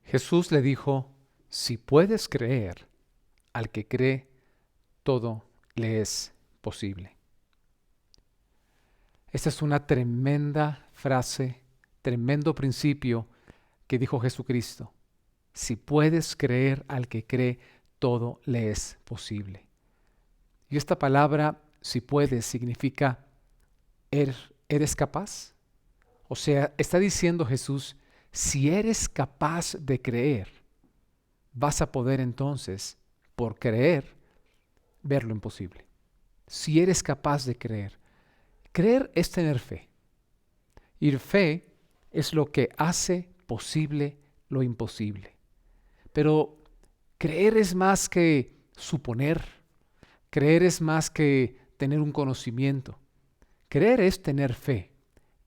Jesús le dijo, si puedes creer, al que cree, todo le es posible. Esta es una tremenda frase, tremendo principio que dijo Jesucristo. Si puedes creer, al que cree, todo le es posible. Y esta palabra, si puedes, significa, ¿eres capaz? O sea, está diciendo Jesús, si eres capaz de creer, vas a poder entonces, por creer, ver lo imposible. Si eres capaz de creer. Creer es tener fe. Y fe es lo que hace posible lo imposible. Pero creer es más que suponer. Creer es más que tener un conocimiento. Creer es tener fe.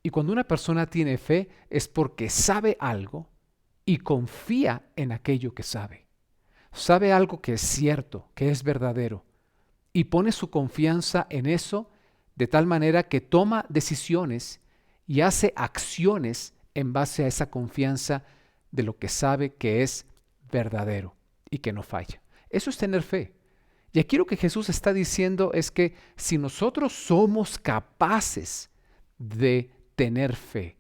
Y cuando una persona tiene fe es porque sabe algo y confía en aquello que sabe. Sabe algo que es cierto, que es verdadero, y pone su confianza en eso de tal manera que toma decisiones y hace acciones en base a esa confianza de lo que sabe que es verdadero y que no falla. Eso es tener fe. Y aquí lo que Jesús está diciendo es que si nosotros somos capaces de tener fe,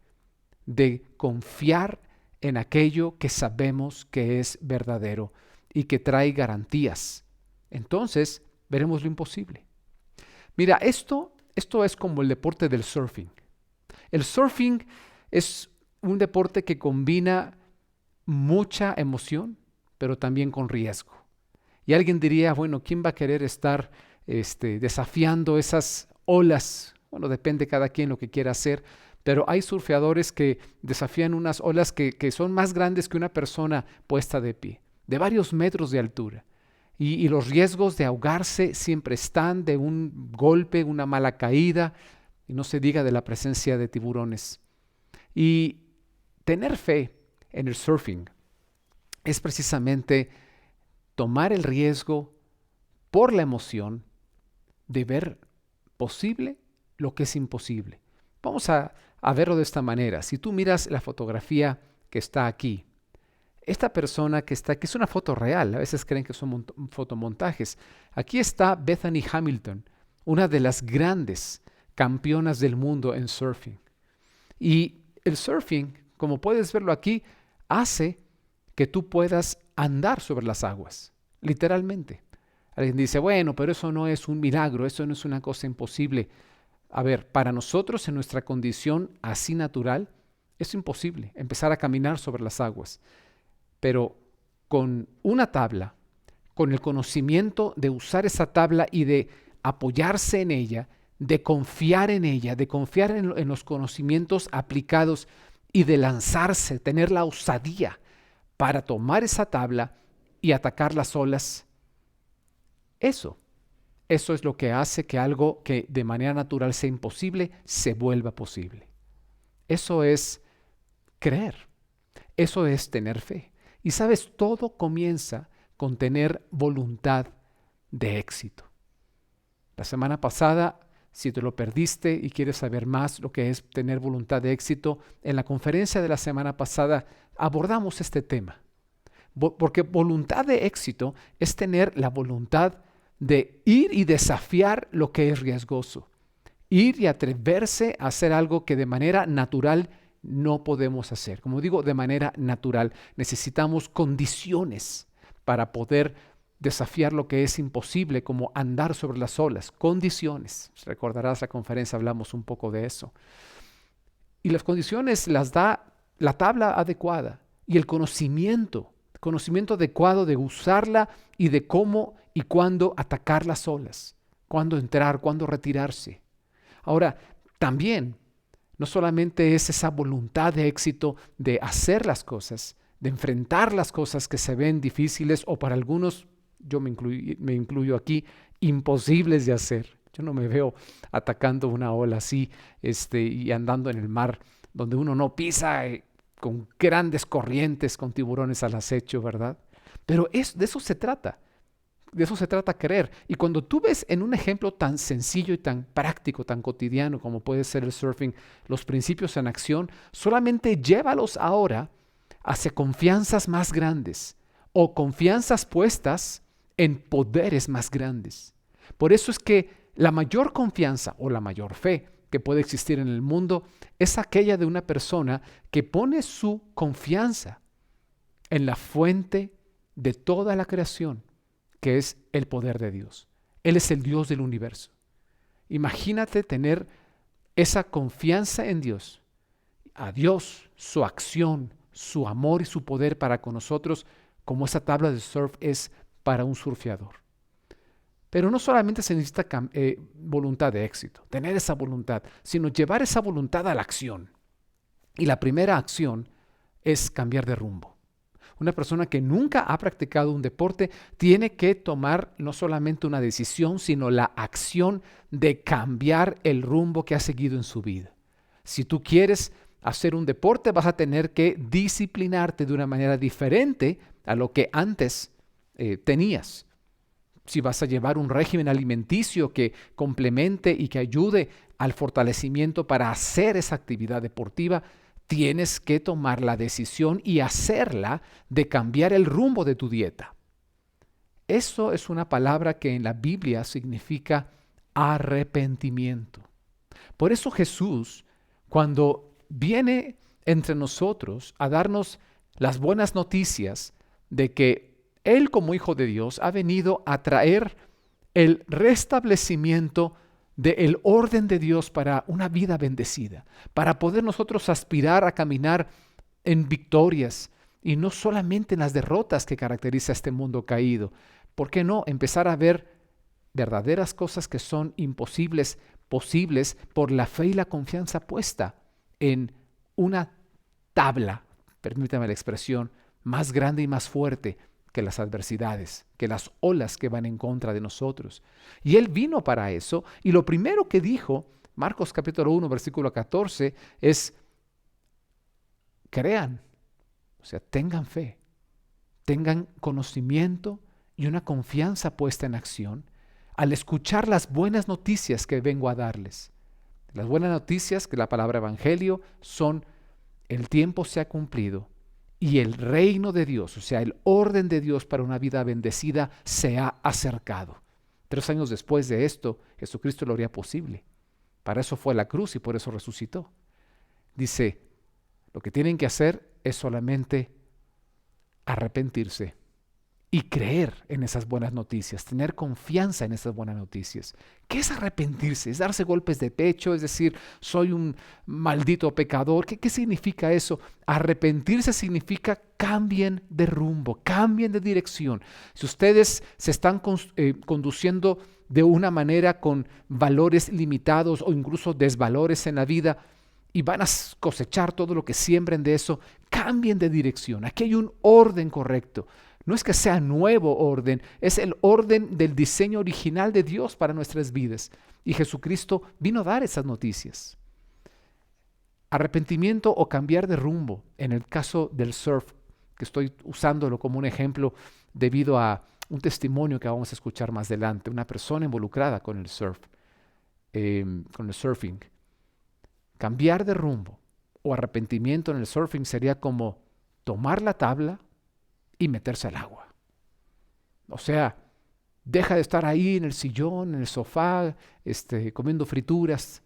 de confiar en aquello que sabemos que es verdadero y que trae garantías, entonces veremos lo imposible. Mira, esto es como el deporte del surfing. El surfing es un deporte que combina mucha emoción, pero también con riesgo. Y alguien diría, bueno, ¿quién va a querer estar desafiando esas olas? Bueno, depende cada quien lo que quiera hacer, pero hay surfeadores que desafían unas olas que son más grandes que una persona puesta de pie, de varios metros de altura. Y los riesgos de ahogarse siempre están, de un golpe, una mala caída, y no se diga de la presencia de tiburones. Y tener fe en el surfing es precisamente tomar el riesgo por la emoción de ver posible lo que es imposible. Vamos a verlo de esta manera. Si tú miras la fotografía que está aquí, esta persona que está aquí es una foto real. A veces creen que son fotomontajes. Aquí está Bethany Hamilton, una de las grandes campeonas del mundo en surfing. Y el surfing, como puedes verlo aquí, hace que tú puedas andar sobre las aguas, literalmente. Alguien dice, bueno, pero eso no es un milagro, eso no es una cosa imposible. A ver, para nosotros en nuestra condición así natural, es imposible empezar a caminar sobre las aguas. Pero con una tabla, con el conocimiento de usar esa tabla y de apoyarse en ella, de confiar en ella, de confiar en los conocimientos aplicados y de lanzarse, tener la osadía para tomar esa tabla y atacar las olas. Eso es lo que hace que algo que de manera natural sea imposible, se vuelva posible. Eso es creer. Eso es tener fe. Y sabes, todo comienza con tener voluntad de éxito. La semana pasada, si te lo perdiste y quieres saber más lo que es tener voluntad de éxito, en la conferencia de la semana pasada abordamos este tema. Porque voluntad de éxito es tener la voluntad de ir y desafiar lo que es riesgoso. Ir y atreverse a hacer algo que de manera natural no podemos hacer. Como digo, de manera natural. Necesitamos condiciones para poder desafiar lo que es imposible, como andar sobre las olas. Condiciones. Recordarás la conferencia, hablamos un poco de eso. Y las condiciones las da la tabla adecuada y el conocimiento adecuado de usarla y de cómo y cuándo atacar las olas, cuándo entrar, cuándo retirarse. Ahora, también no solamente es esa voluntad de éxito de hacer las cosas, de enfrentar las cosas que se ven difíciles o para algunos, yo me incluyo aquí, imposibles de hacer. Yo no me veo atacando una ola así y andando en el mar donde uno no pisa con grandes corrientes, con tiburones al acecho, ¿verdad? Pero de eso se trata. De eso se trata creer. Y cuando tú ves en un ejemplo tan sencillo y tan práctico, tan cotidiano como puede ser el surfing, los principios en acción, solamente llévalos ahora hacia confianzas más grandes o confianzas puestas en poderes más grandes. Por eso es que la mayor confianza o la mayor fe que puede existir en el mundo es aquella de una persona que pone su confianza en la fuente de toda la creación, que es el poder de Dios. Él es el Dios del universo. Imagínate tener esa confianza en Dios, a Dios, su acción, su amor y su poder para con nosotros, como esa tabla de surf es para un surfeador. Pero no solamente se necesita voluntad de éxito, tener esa voluntad, sino llevar esa voluntad a la acción. Y la primera acción es cambiar de rumbo. Una persona que nunca ha practicado un deporte tiene que tomar no solamente una decisión, sino la acción de cambiar el rumbo que ha seguido en su vida. Si tú quieres hacer un deporte, vas a tener que disciplinarte de una manera diferente a lo que antes tenías. Si vas a llevar un régimen alimenticio que complemente y que ayude al fortalecimiento para hacer esa actividad deportiva, tienes que tomar la decisión y hacerla de cambiar el rumbo de tu dieta. Eso es una palabra que en la Biblia significa arrepentimiento. Por eso Jesús, cuando viene entre nosotros a darnos las buenas noticias de que Él como Hijo de Dios ha venido a traer el restablecimiento del orden de Dios para una vida bendecida, para poder nosotros aspirar a caminar en victorias y no solamente en las derrotas que caracteriza este mundo caído. ¿Por qué no empezar a ver verdaderas cosas que son imposibles, posibles por la fe y la confianza puesta en una tabla, permítame la expresión, más grande y más fuerte que las adversidades, que las olas que van en contra de nosotros? Y Él vino para eso, y lo primero que dijo, Marcos capítulo 1, versículo 14, es: crean, o sea, tengan fe, tengan conocimiento y una confianza puesta en acción al escuchar las buenas noticias que vengo a darles. Las buenas noticias, que la palabra evangelio, son: el tiempo se ha cumplido y el reino de Dios, o sea, el orden de Dios para una vida bendecida, se ha acercado. 3 años después de esto, Jesucristo lo haría posible. Para eso fue a la cruz y por eso resucitó. Dice, lo que tienen que hacer es solamente arrepentirse y creer en esas buenas noticias, tener confianza en esas buenas noticias. ¿Qué es arrepentirse? Es darse golpes de pecho, es decir, soy un maldito pecador. ¿Qué significa eso? Arrepentirse significa cambien de rumbo, cambien de dirección. Si ustedes se están conduciendo de una manera con valores limitados o incluso desvalores en la vida y van a cosechar todo lo que siembren de eso, cambien de dirección. Aquí hay un orden correcto. No es que sea nuevo orden, es el orden del diseño original de Dios para nuestras vidas. Y Jesucristo vino a dar esas noticias. Arrepentimiento o cambiar de rumbo, en el caso del surf, que estoy usándolo como un ejemplo debido a un testimonio que vamos a escuchar más adelante, una persona involucrada con el surf, con el surfing. Cambiar de rumbo o arrepentimiento en el surfing sería como tomar la tabla y meterse al agua. O sea, deja de estar ahí en el sillón, en el sofá, comiendo frituras.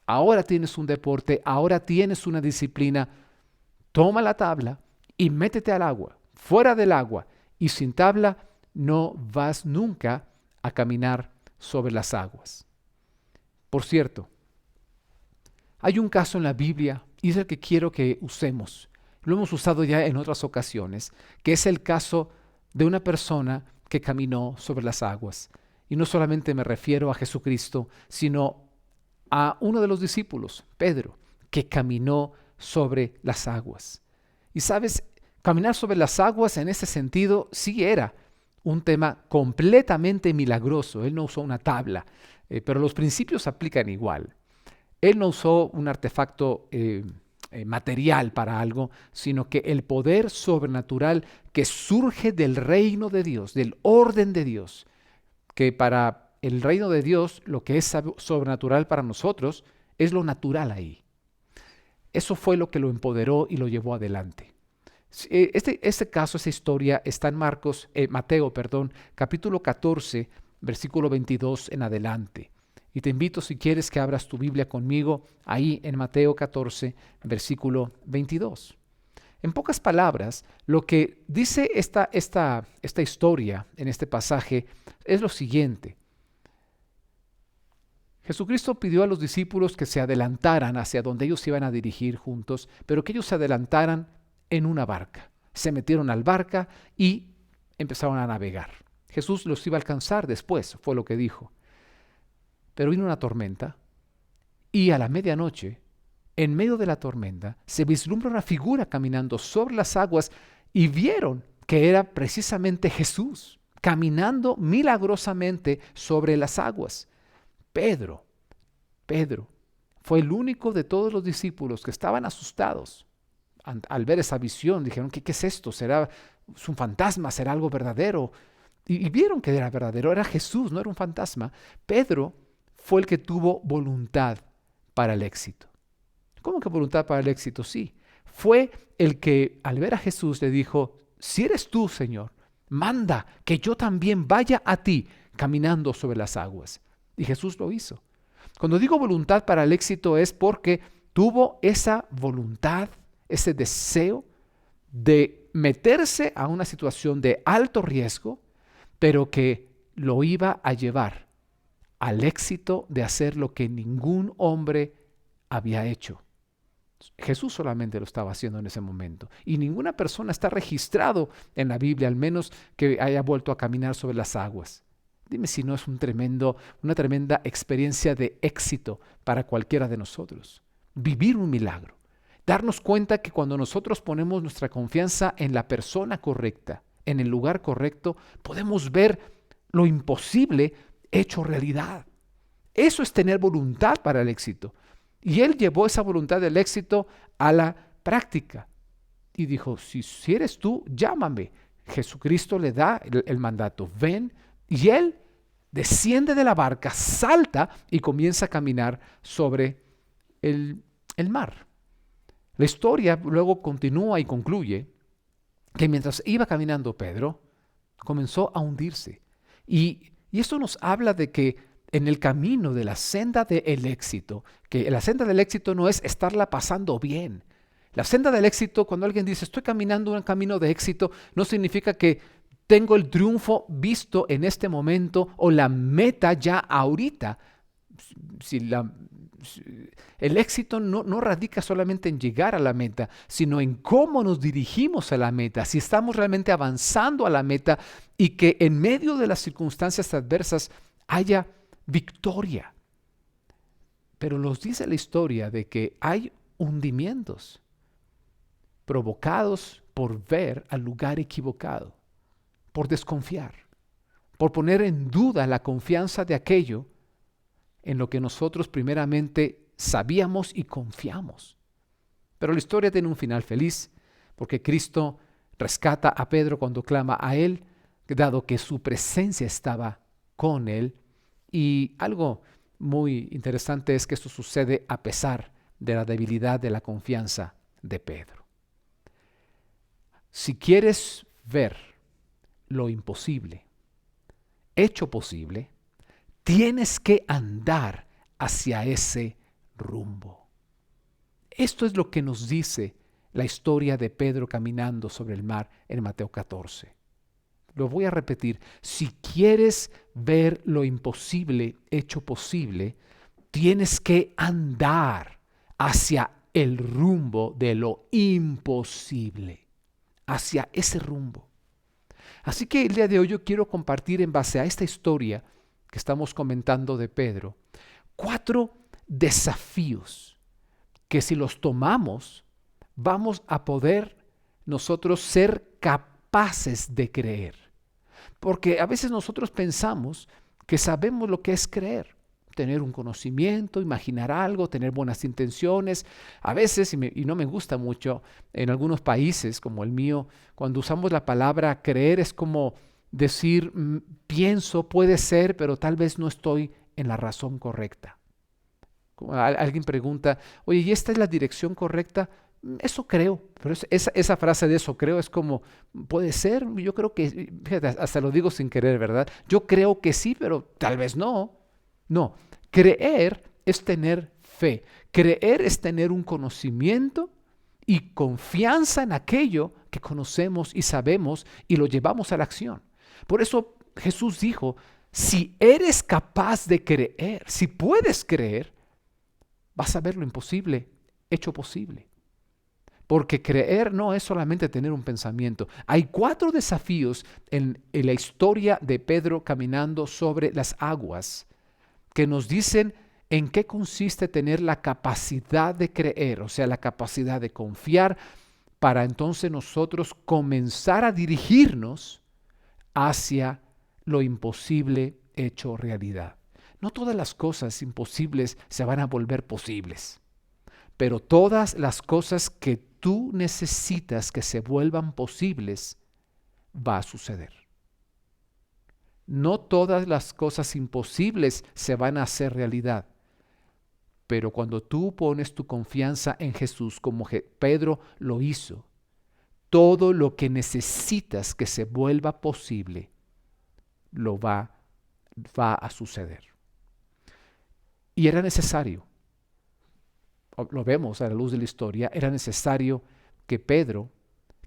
Ahora tienes un deporte, ahora tienes una disciplina. Toma la tabla y métete al agua, fuera del agua. Y sin tabla no vas nunca a caminar sobre las aguas. Por cierto, hay un caso en la Biblia, y es el que quiero que usemos. Lo hemos usado ya en otras ocasiones, que es el caso de una persona que caminó sobre las aguas. Y no solamente me refiero a Jesucristo, sino a uno de los discípulos, Pedro, que caminó sobre las aguas. Y sabes, caminar sobre las aguas en ese sentido sí era un tema completamente milagroso. Él no usó una tabla, pero los principios se aplican igual. Él no usó un artefacto material para algo, sino que el poder sobrenatural que surge del reino de Dios, del orden de Dios, que para el reino de Dios lo que es sobrenatural para nosotros es lo natural ahí. Eso fue lo que lo empoderó y lo llevó adelante. Este caso, esta historia está en Mateo, capítulo 14, versículo 22 en adelante. Y te invito, si quieres, que abras tu Biblia conmigo ahí en Mateo 14, versículo 22. En pocas palabras, lo que dice esta historia en este pasaje es lo siguiente. Jesucristo pidió a los discípulos que se adelantaran hacia donde ellos se iban a dirigir juntos, pero que ellos se adelantaran en una barca. Se metieron al barca y empezaron a navegar. Jesús los iba a alcanzar después, fue lo que dijo. Pero vino una tormenta y a la medianoche, en medio de la tormenta, se vislumbra una figura caminando sobre las aguas y vieron que era precisamente Jesús, caminando milagrosamente sobre las aguas. Pedro fue el único de todos los discípulos que estaban asustados al ver esa visión. Dijeron, ¿qué es esto? ¿Es un fantasma? ¿Será algo verdadero? Y vieron que era verdadero, era Jesús, no era un fantasma. Pedro fue el que tuvo voluntad para el éxito. ¿Cómo que voluntad para el éxito? Sí, fue el que al ver a Jesús le dijo, si eres tú, Señor, manda que yo también vaya a ti caminando sobre las aguas. Y Jesús lo hizo. Cuando digo voluntad para el éxito es porque tuvo esa voluntad, ese deseo de meterse a una situación de alto riesgo, pero que lo iba a llevar al éxito de hacer lo que ningún hombre había hecho. Jesús solamente lo estaba haciendo en ese momento. Y ninguna persona está registrado en la Biblia, al menos que haya vuelto a caminar sobre las aguas. Dime si no es una tremenda experiencia de éxito para cualquiera de nosotros. Vivir un milagro. Darnos cuenta que cuando nosotros ponemos nuestra confianza en la persona correcta, en el lugar correcto, podemos ver lo imposible hecho realidad. Eso es tener voluntad para el éxito. Y él llevó esa voluntad del éxito a la práctica. Y dijo, si eres tú, llámame. Jesucristo le da el mandato, ven. Y él desciende de la barca, salta y comienza a caminar sobre el mar. La historia luego continúa y concluye que mientras iba caminando Pedro, comenzó a hundirse. Y esto nos habla de que en el camino de la senda del éxito, que la senda del éxito no es estarla pasando bien. La senda del éxito, cuando alguien dice estoy caminando un camino de éxito, no significa que tengo el triunfo visto en este momento o la meta ya ahorita. El éxito no radica solamente en llegar a la meta, sino en cómo nos dirigimos a la meta, si estamos realmente avanzando a la meta y que en medio de las circunstancias adversas haya victoria. Pero nos dice la historia de que hay hundimientos provocados por ver al lugar equivocado, por desconfiar, por poner en duda la confianza de aquello en lo que nosotros primeramente sabíamos y confiamos. Pero la historia tiene un final feliz, porque Cristo rescata a Pedro cuando clama a él, dado que su presencia estaba con él. Y algo muy interesante es que esto sucede a pesar de la debilidad de la confianza de Pedro. Si quieres ver lo imposible hecho posible, tienes que andar hacia ese rumbo. Esto es lo que nos dice la historia de Pedro caminando sobre el mar en Mateo 14. Lo voy a repetir. Si quieres ver lo imposible hecho posible, tienes que andar hacia el rumbo de lo imposible, hacia ese rumbo. Así que el día de hoy yo quiero compartir en base a esta historia que estamos comentando de Pedro, 4 desafíos que si los tomamos vamos a poder nosotros ser capaces de creer. Porque a veces nosotros pensamos que sabemos lo que es creer, tener un conocimiento, imaginar algo, tener buenas intenciones. A veces, y no me gusta mucho, en algunos países como el mío, cuando usamos la palabra creer es como decir, pienso, puede ser, pero tal vez no estoy en la razón correcta. Alguien pregunta, oye, ¿y esta es la dirección correcta? Eso creo, pero esa frase de eso creo es como, puede ser, yo creo que, fíjate, hasta lo digo sin querer, ¿verdad? Yo creo que sí, pero tal vez no. No, creer es tener fe, creer es tener un conocimiento y confianza en aquello que conocemos y sabemos y lo llevamos a la acción. Por eso Jesús dijo, si eres capaz de creer, si puedes creer, vas a ver lo imposible hecho posible. Porque creer no es solamente tener un pensamiento. Hay 4 desafíos en la historia de Pedro caminando sobre las aguas que nos dicen en qué consiste tener la capacidad de creer, o sea, la capacidad de confiar, para entonces nosotros comenzar a dirigirnos hacia lo imposible hecho realidad. No todas las cosas imposibles se van a volver posibles, pero todas las cosas que tú necesitas que se vuelvan posibles, va a suceder. No todas las cosas imposibles se van a hacer realidad, pero cuando tú pones tu confianza en Jesús, como Pedro lo hizo, todo lo que necesitas que se vuelva posible, lo va a suceder. Y era necesario, lo vemos a la luz de la historia, era necesario que Pedro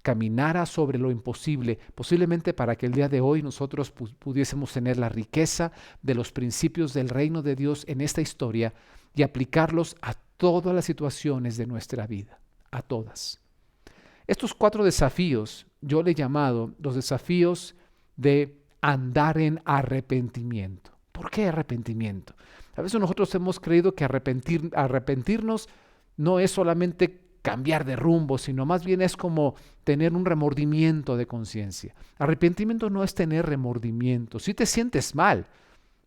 caminara sobre lo imposible, posiblemente para que el día de hoy nosotros pudiésemos tener la riqueza de los principios del reino de Dios en esta historia y aplicarlos a todas las situaciones de nuestra vida, a todas. Estos 4 desafíos yo le he llamado los desafíos de andar en arrepentimiento. ¿Por qué arrepentimiento? A veces nosotros hemos creído que arrepentirnos no es solamente cambiar de rumbo, sino más bien es como tener un remordimiento de conciencia. Arrepentimiento no es tener remordimiento. Si te sientes mal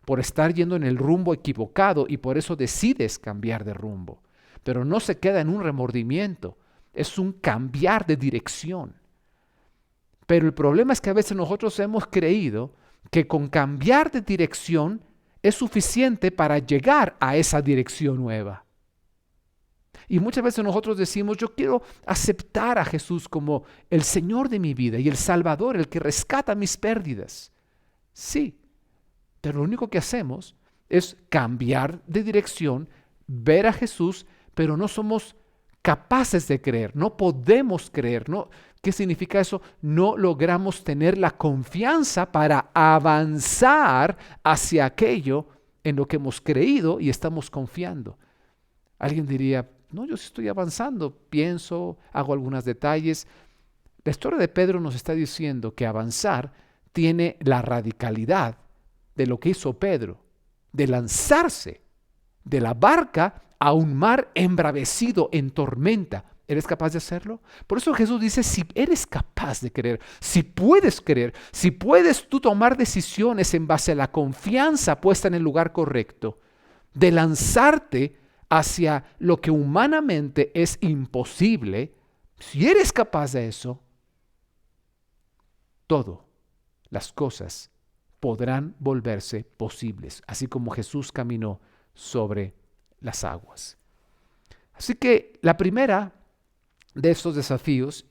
por estar yendo en el rumbo equivocado y por eso decides cambiar de rumbo, pero no se queda en un remordimiento, es un cambiar de dirección. Pero el problema es que a veces nosotros hemos creído que con cambiar de dirección es suficiente para llegar a esa dirección nueva. Y muchas veces nosotros decimos, yo quiero aceptar a Jesús como el Señor de mi vida y el Salvador, el que rescata mis pérdidas. Sí, pero lo único que hacemos es cambiar de dirección, ver a Jesús, pero no somos capaces de creer, no podemos creer. ¿No? ¿Qué significa eso? No logramos tener la confianza para avanzar hacia aquello en lo que hemos creído y estamos confiando. Alguien diría, no, yo sí estoy avanzando, pienso, hago algunos detalles. La historia de Pedro nos está diciendo que avanzar tiene la radicalidad de lo que hizo Pedro, de lanzarse de la barca a un mar embravecido en tormenta. ¿Eres capaz de hacerlo? Por eso Jesús dice, si eres capaz de creer, si puedes tú tomar decisiones en base a la confianza puesta en el lugar correcto, de lanzarte hacia lo que humanamente es imposible, si eres capaz de eso, todas las cosas podrán volverse posibles, así como Jesús caminó sobre las aguas. Así que la primera de estos desafíos,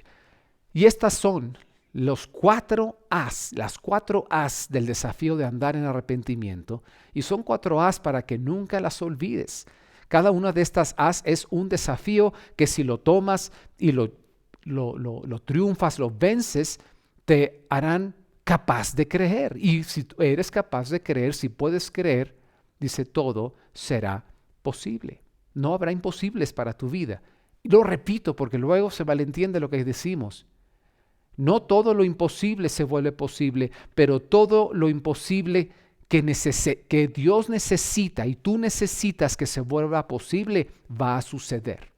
y estas son las 4 As del desafío de andar en arrepentimiento, y son 4 As para que nunca las olvides. Cada una de estas As es un desafío que si lo tomas y lo triunfas, lo vences, te harán capaz de creer. Y si tú eres capaz de creer, si puedes creer, dice, todo será posible. No habrá imposibles para tu vida. Y lo repito porque luego se malentiende lo que decimos. No todo lo imposible se vuelve posible, pero todo lo imposible que Dios necesita y tú necesitas que se vuelva posible, va a suceder.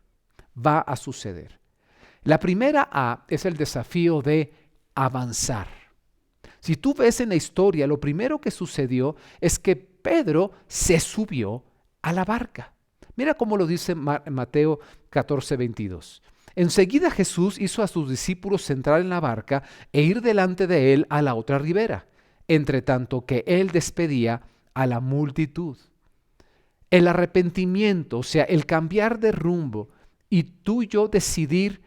Va a suceder. La primera A es el desafío de avanzar. Si tú ves en la historia, lo primero que sucedió es que Pedro se subió a la barca. Mira cómo lo dice Mateo 14:22. Enseguida Jesús hizo a sus discípulos entrar en la barca e ir delante de él a la otra ribera, entre tanto que él despedía a la multitud. El arrepentimiento, o sea, el cambiar de rumbo, Y tú y yo decidir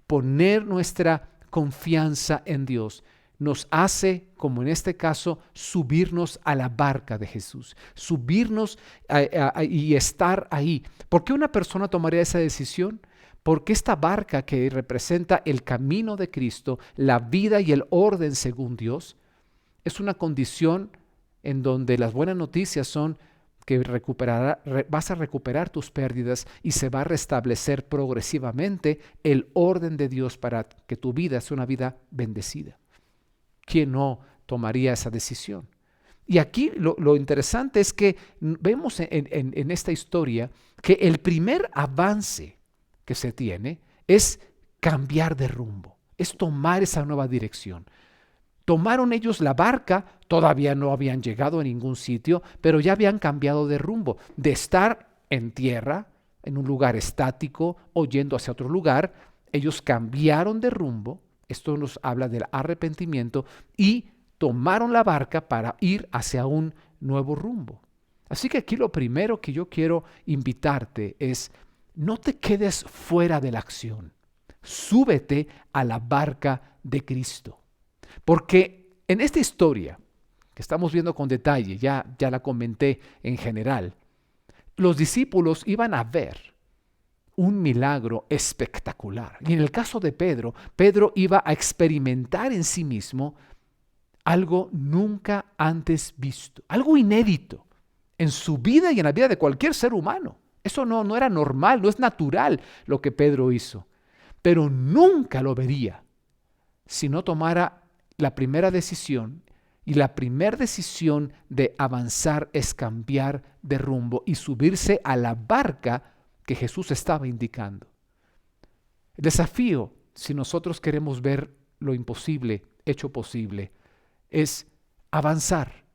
poner nuestra confianza en Dios nos hace, como en este caso, subirnos a la barca de Jesús, subirnos y estar ahí. ¿Por qué una persona tomaría esa decisión? Porque esta barca que representa el camino de Cristo, la vida y el orden según Dios, es una condición en donde las buenas noticias son que vas a recuperar tus pérdidas y se va a restablecer progresivamente el orden de Dios para que tu vida sea una vida bendecida. ¿Quién no tomaría esa decisión? Y aquí lo interesante es que vemos en esta historia que el primer avance que se tiene es cambiar de rumbo, es tomar esa nueva dirección. Tomaron ellos la barca, todavía no habían llegado a ningún sitio, pero ya habían cambiado de rumbo, de estar en tierra, en un lugar estático o yendo hacia otro lugar. Ellos cambiaron de rumbo, esto nos habla del arrepentimiento, y tomaron la barca para ir hacia un nuevo rumbo. Así que aquí lo primero que yo quiero invitarte es, no te quedes fuera de la acción, súbete a la barca de Cristo. Porque en esta historia que estamos viendo con detalle, ya la comenté en general, los discípulos iban a ver un milagro espectacular. Y en el caso de Pedro, Pedro iba a experimentar en sí mismo algo nunca antes visto, algo inédito en su vida y en la vida de cualquier ser humano. Eso no era normal, no es natural lo que Pedro hizo. Pero nunca lo vería si no tomara la primera decisión, y la primera decisión de avanzar es cambiar de rumbo y subirse a la barca que Jesús estaba indicando. El desafío, si nosotros queremos ver lo imposible hecho posible, es avanzar.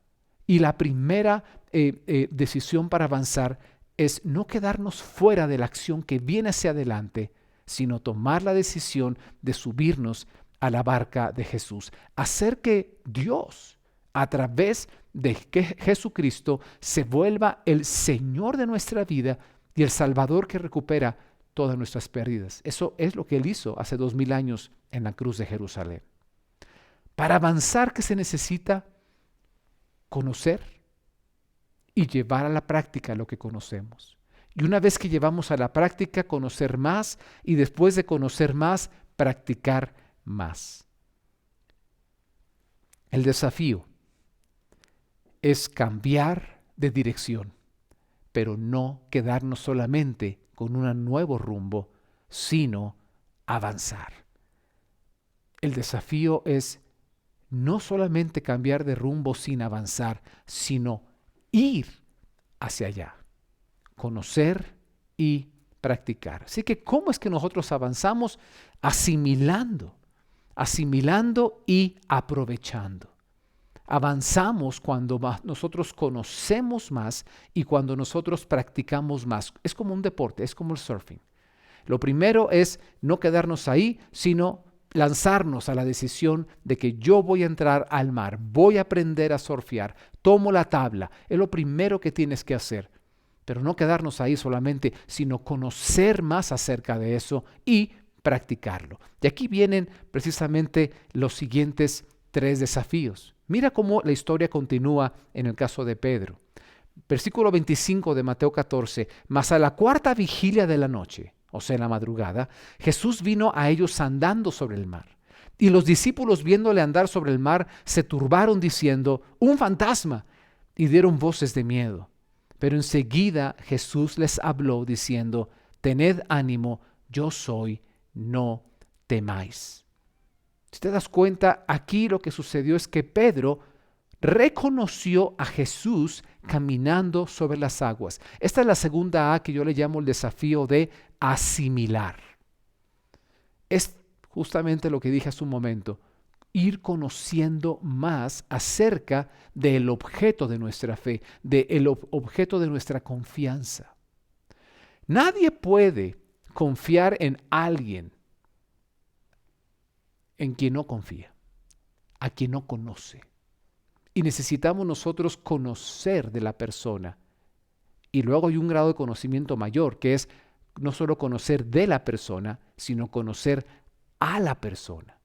Y la primera decisión para avanzar es no quedarnos fuera de la acción que viene hacia adelante, sino tomar la decisión de subirnos a la barca de Jesús. Hacer que Dios, a través de Jesucristo, se vuelva el Señor de nuestra vida y el Salvador que recupera todas nuestras pérdidas. Eso es lo que Él hizo hace 2000 años en la cruz de Jerusalén. Para avanzar, ¿qué se necesita? Conocer y llevar a la práctica lo que conocemos. Y una vez que llevamos a la práctica, conocer más, y después de conocer más, practicar más. El desafío es cambiar de dirección, pero no quedarnos solamente con un nuevo rumbo, sino avanzar. El desafío es no solamente cambiar de rumbo sin avanzar, sino ir hacia allá, conocer y practicar. Así que, ¿cómo es que nosotros avanzamos? Asimilando y aprovechando. Avanzamos cuando nosotros conocemos más y cuando nosotros practicamos más. Es como un deporte, es como el surfing. Lo primero es no quedarnos ahí, sino lanzarnos a la decisión de que yo voy a entrar al mar, voy a aprender a surfear, tomo la tabla. Es lo primero que tienes que hacer. Pero no quedarnos ahí solamente, sino conocer más acerca de eso y practicarlo. Y aquí vienen precisamente los siguientes 3 desafíos. Mira cómo la historia continúa en el caso de Pedro. Versículo 25 de Mateo 14. Mas a la 4ª vigilia de la noche, o sea, en la madrugada, Jesús vino a ellos andando sobre el mar. Y los discípulos, viéndole andar sobre el mar, se turbaron diciendo: ¡un fantasma! Y dieron voces de miedo. Pero enseguida Jesús les habló diciendo: tened ánimo, yo soy, no temáis. Si te das cuenta, aquí lo que sucedió es que Pedro reconoció a Jesús caminando sobre las aguas. Esta es la segunda A que yo le llamo el desafío de asimilar. Es justamente lo que dije hace un momento: ir conociendo más acerca del objeto de nuestra fe, del objeto de nuestra confianza. Nadie puede confiar en alguien en quien no confía, a quien no conoce. Y necesitamos nosotros conocer de la persona. Y luego hay un grado de conocimiento mayor, que es no solo conocer de la persona, sino conocer a la persona.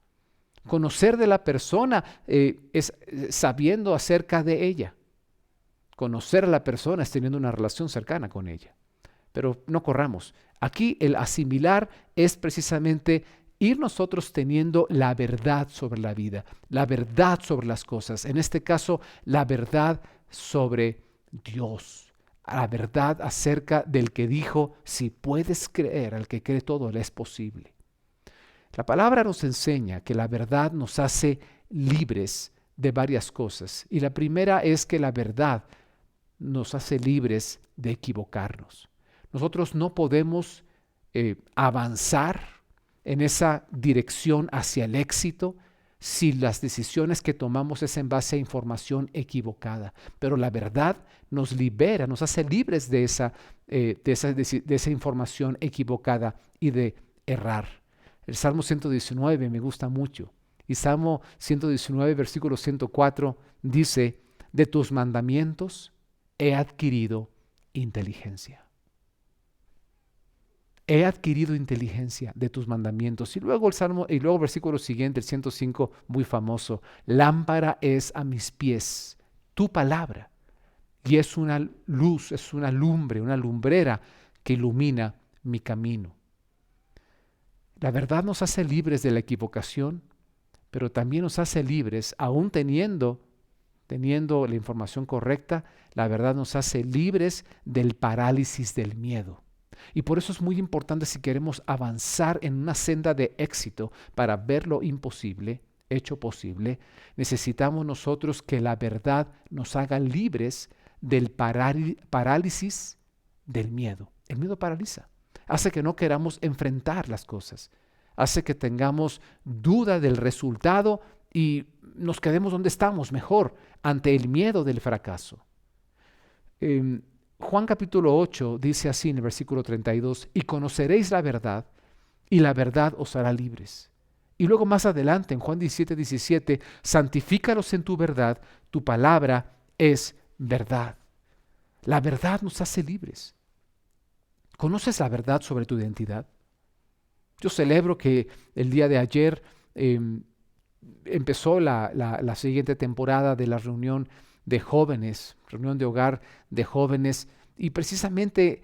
Conocer de la persona es sabiendo acerca de ella. Conocer a la persona es teniendo una relación cercana con ella. Pero no corramos. Aquí el asimilar es precisamente ir nosotros teniendo la verdad sobre la vida, la verdad sobre las cosas. En este caso, la verdad sobre Dios, la verdad acerca del que dijo, si puedes creer, al que cree todo le es posible. La palabra nos enseña que la verdad nos hace libres de varias cosas. Y la primera es que la verdad nos hace libres de equivocarnos. Nosotros no podemos avanzar en esa dirección hacia el éxito si las decisiones que tomamos es en base a información equivocada. Pero la verdad nos libera, nos hace libres de esa información equivocada y de errar. El Salmo 119 me gusta mucho. Y Salmo 119, versículo 104 dice, de tus mandamientos he adquirido inteligencia. He adquirido inteligencia de tus mandamientos. Y luego el versículo siguiente, el 105, muy famoso. Lámpara es a mis pies tu palabra. Y es una luz, es una lumbre, una lumbrera que ilumina mi camino. La verdad nos hace libres de la equivocación, pero también nos hace libres, aún teniendo la información correcta, la verdad nos hace libres del parálisis del miedo. Y por eso es muy importante, si queremos avanzar en una senda de éxito para ver lo imposible, hecho posible, necesitamos nosotros que la verdad nos haga libres del parálisis del miedo. El miedo paraliza, hace que no queramos enfrentar las cosas, hace que tengamos duda del resultado y nos quedemos donde estamos mejor ante el miedo del fracaso. Juan capítulo 8 dice así en el versículo 32, y conoceréis la verdad, y la verdad os hará libres. Y luego más adelante en Juan 17, santifícalos en tu verdad, tu palabra es verdad. La verdad nos hace libres. ¿Conoces la verdad sobre tu identidad? Yo celebro que el día de ayer empezó la siguiente temporada de la reunión de jóvenes, reunión de hogar de jóvenes, y precisamente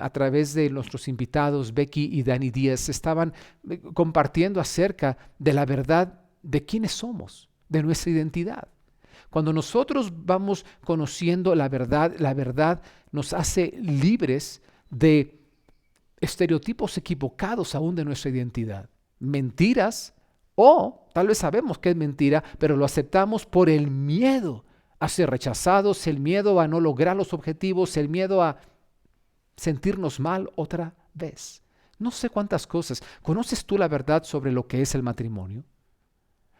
a través de nuestros invitados, Becky y Dani Díaz, estaban compartiendo acerca de la verdad de quiénes somos, de nuestra identidad. Cuando nosotros vamos conociendo la verdad nos hace libres de estereotipos equivocados aún de nuestra identidad, mentiras, o tal vez sabemos que es mentira, pero lo aceptamos por el miedo a ser rechazados, el miedo a no lograr los objetivos, el miedo a sentirnos mal otra vez. No sé cuántas cosas. ¿Conoces tú la verdad sobre lo que es el matrimonio?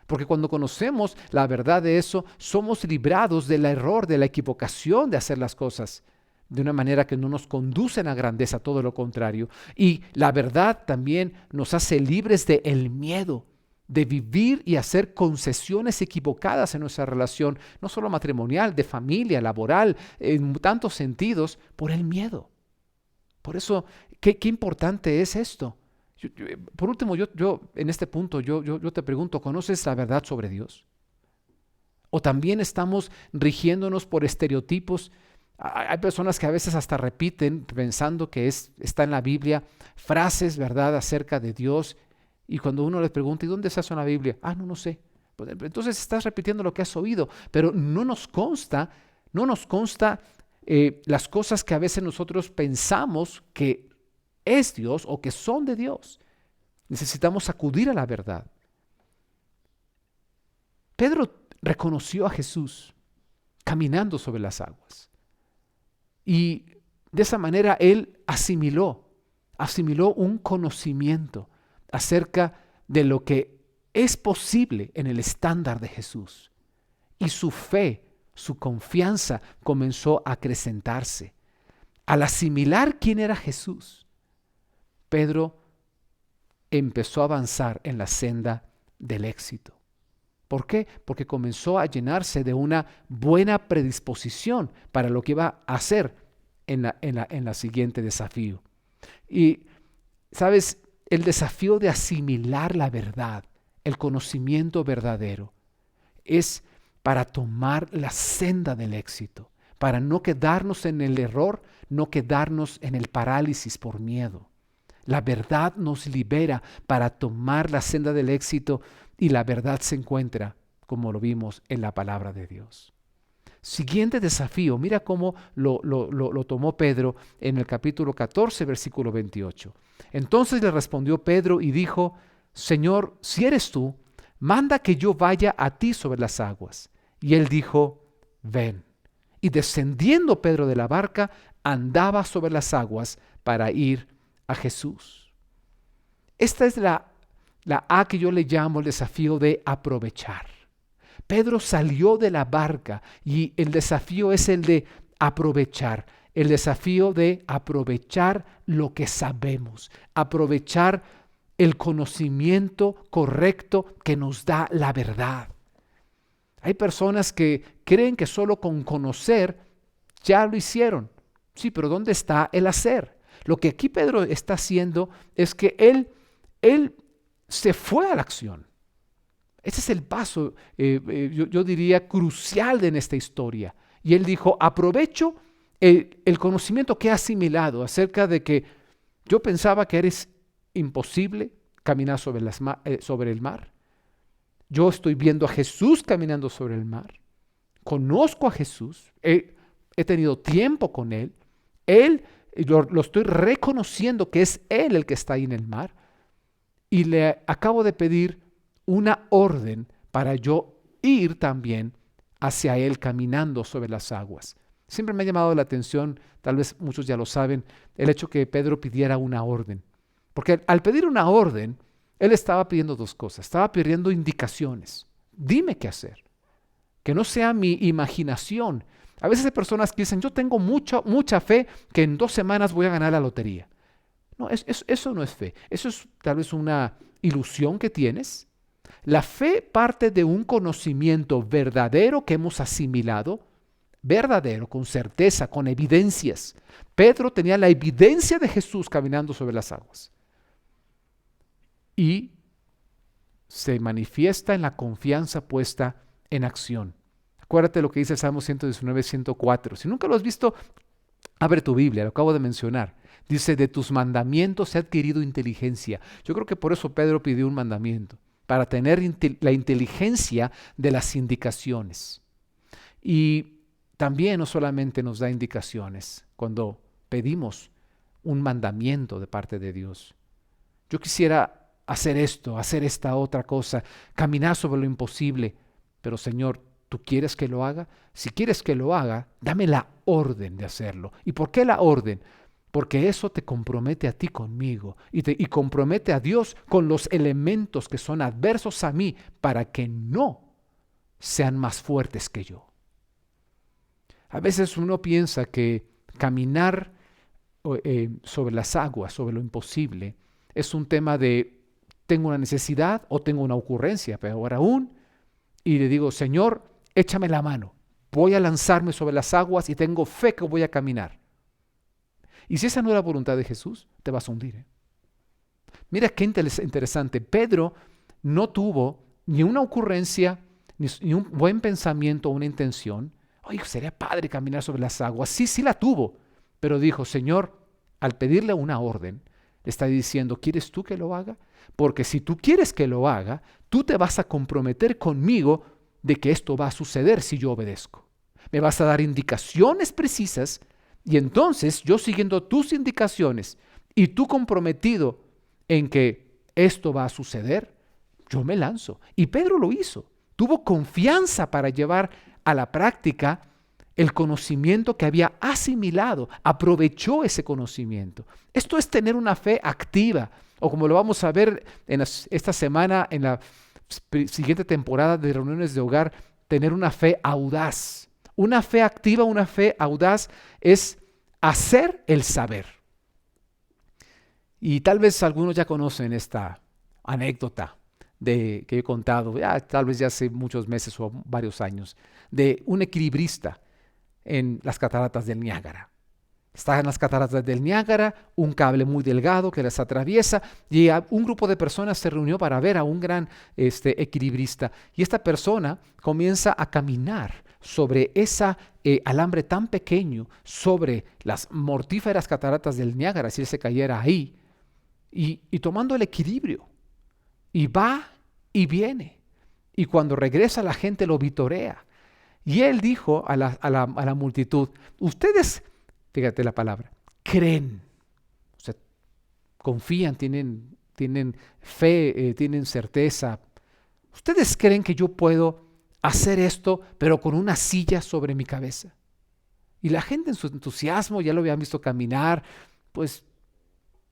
Porque cuando conocemos la verdad de eso, somos librados del error, de la equivocación de hacer las cosas de una manera que no nos conducen a grandeza, todo lo contrario. Y la verdad también nos hace libres del miedo de vivir y hacer concesiones equivocadas en nuestra relación, no solo matrimonial, de familia, laboral, en tantos sentidos, por el miedo. Por eso, qué importante es esto. Por último, yo en este punto, yo te pregunto, ¿conoces la verdad sobre Dios? ¿O también estamos rigiéndonos por estereotipos? Hay personas que a veces hasta repiten, pensando que está en la Biblia, frases, ¿verdad?, acerca de Dios. Y cuando uno les pregunta, ¿y dónde está eso en la Biblia? No sé. Entonces estás repitiendo lo que has oído, pero no nos consta las cosas que a veces nosotros pensamos que es Dios o que son de Dios. Necesitamos acudir a la verdad. Pedro reconoció a Jesús caminando sobre las aguas. Y de esa manera él asimiló un conocimiento acerca de lo que es posible en el estándar de Jesús. Y su fe, su confianza comenzó a acrecentarse. Al asimilar quién era Jesús, Pedro empezó a avanzar en la senda del éxito. ¿Por qué? Porque comenzó a llenarse de una buena predisposición para lo que iba a hacer en la siguiente desafío. Y, ¿sabes? El desafío de asimilar la verdad, el conocimiento verdadero, es para tomar la senda del éxito, para no quedarnos en el error, no quedarnos en el parálisis por miedo. La verdad nos libera para tomar la senda del éxito y la verdad se encuentra, como lo vimos en la palabra de Dios. Siguiente desafío, mira cómo lo tomó Pedro en el capítulo 14, versículo 28. Entonces le respondió Pedro y dijo, Señor, si eres tú, manda que yo vaya a ti sobre las aguas. Y él dijo, ven. Y descendiendo Pedro de la barca, andaba sobre las aguas para ir a Jesús. Esta es la A que yo le llamo el desafío de aprovechar. Pedro salió de la barca y el desafío es el de aprovechar, el desafío de aprovechar lo que sabemos, aprovechar el conocimiento correcto que nos da la verdad. Hay personas que creen que solo con conocer ya lo hicieron. Sí, pero ¿dónde está el hacer? Lo que aquí Pedro está haciendo es que él se fue a la acción. Ese es el paso, yo diría, crucial en esta historia. Y él dijo, aprovecho el conocimiento que he asimilado acerca de que yo pensaba que eres imposible caminar sobre el mar. Yo estoy viendo a Jesús caminando sobre el mar. Conozco a Jesús. He tenido tiempo con Él. Lo estoy reconociendo que es Él el que está ahí en el mar. Y le acabo de pedir una orden para yo ir también hacia Él caminando sobre las aguas. Siempre me ha llamado la atención, tal vez muchos ya lo saben, el hecho que Pedro pidiera una orden. Porque al pedir una orden, él estaba pidiendo dos cosas. Estaba pidiendo indicaciones. Dime qué hacer. Que no sea mi imaginación. A veces hay personas que dicen, yo tengo mucha fe que en 2 semanas voy a ganar la lotería. No, eso no es fe. Eso es tal vez una ilusión que tienes. La fe parte de un conocimiento verdadero que hemos asimilado, verdadero, con certeza, con evidencias. Pedro tenía la evidencia de Jesús caminando sobre las aguas. Y se manifiesta en la confianza puesta en acción. Acuérdate lo que dice el Salmo 119, 104. Si nunca lo has visto, abre tu Biblia, lo acabo de mencionar. Dice, de tus mandamientos he adquirido inteligencia. Yo creo que por eso Pedro pidió un mandamiento, para tener la inteligencia de las indicaciones. Y también no solamente nos da indicaciones cuando pedimos un mandamiento de parte de Dios. Yo quisiera hacer esto, hacer esta otra cosa, caminar sobre lo imposible. Pero Señor, ¿tú quieres que lo haga? Si quieres que lo haga, dame la orden de hacerlo. ¿Y por qué la orden? Porque eso te compromete a ti conmigo y compromete a Dios con los elementos que son adversos a mí para que no sean más fuertes que yo. A veces uno piensa que caminar sobre las aguas, sobre lo imposible, es un tema de tengo una necesidad o tengo una ocurrencia, pero ahora aún, y le digo, Señor, échame la mano, voy a lanzarme sobre las aguas y tengo fe que voy a caminar. Y si esa no es la voluntad de Jesús, te vas a hundir. Mira qué interesante, Pedro no tuvo ni una ocurrencia, ni un buen pensamiento o una intención. Oye, sería padre caminar sobre las aguas. Sí la tuvo, pero dijo, Señor, al pedirle una orden, le está diciendo, ¿quieres tú que lo haga? Porque si tú quieres que lo haga, tú te vas a comprometer conmigo de que esto va a suceder si yo obedezco. Me vas a dar indicaciones precisas y entonces yo siguiendo tus indicaciones y tú comprometido en que esto va a suceder, yo me lanzo. Y Pedro lo hizo. Tuvo confianza para llevar a la práctica el conocimiento que había asimilado, aprovechó ese conocimiento. Esto es tener una fe activa, o como lo vamos a ver esta semana en la siguiente temporada de reuniones de hogar, tener una fe audaz. Una fe activa, una fe audaz es hacer el saber. Y tal vez algunos ya conocen esta anécdota que he contado, tal vez ya hace muchos meses o varios años, de un equilibrista en las cataratas del Niágara. Están en las cataratas del Niágara, un cable muy delgado que las atraviesa y un grupo de personas se reunió para ver a un gran equilibrista. Y esta persona comienza a caminar sobre ese alambre tan pequeño, sobre las mortíferas cataratas del Niágara, si él se cayera ahí, y tomando el equilibrio. Y va y viene. Y cuando regresa la gente lo vitorea. Y él dijo a la multitud, ustedes, fíjate la palabra, creen, o sea, confían, tienen fe, tienen certeza. Ustedes creen que yo puedo hacer esto, pero con una silla sobre mi cabeza. Y la gente en su entusiasmo, ya lo habían visto caminar, pues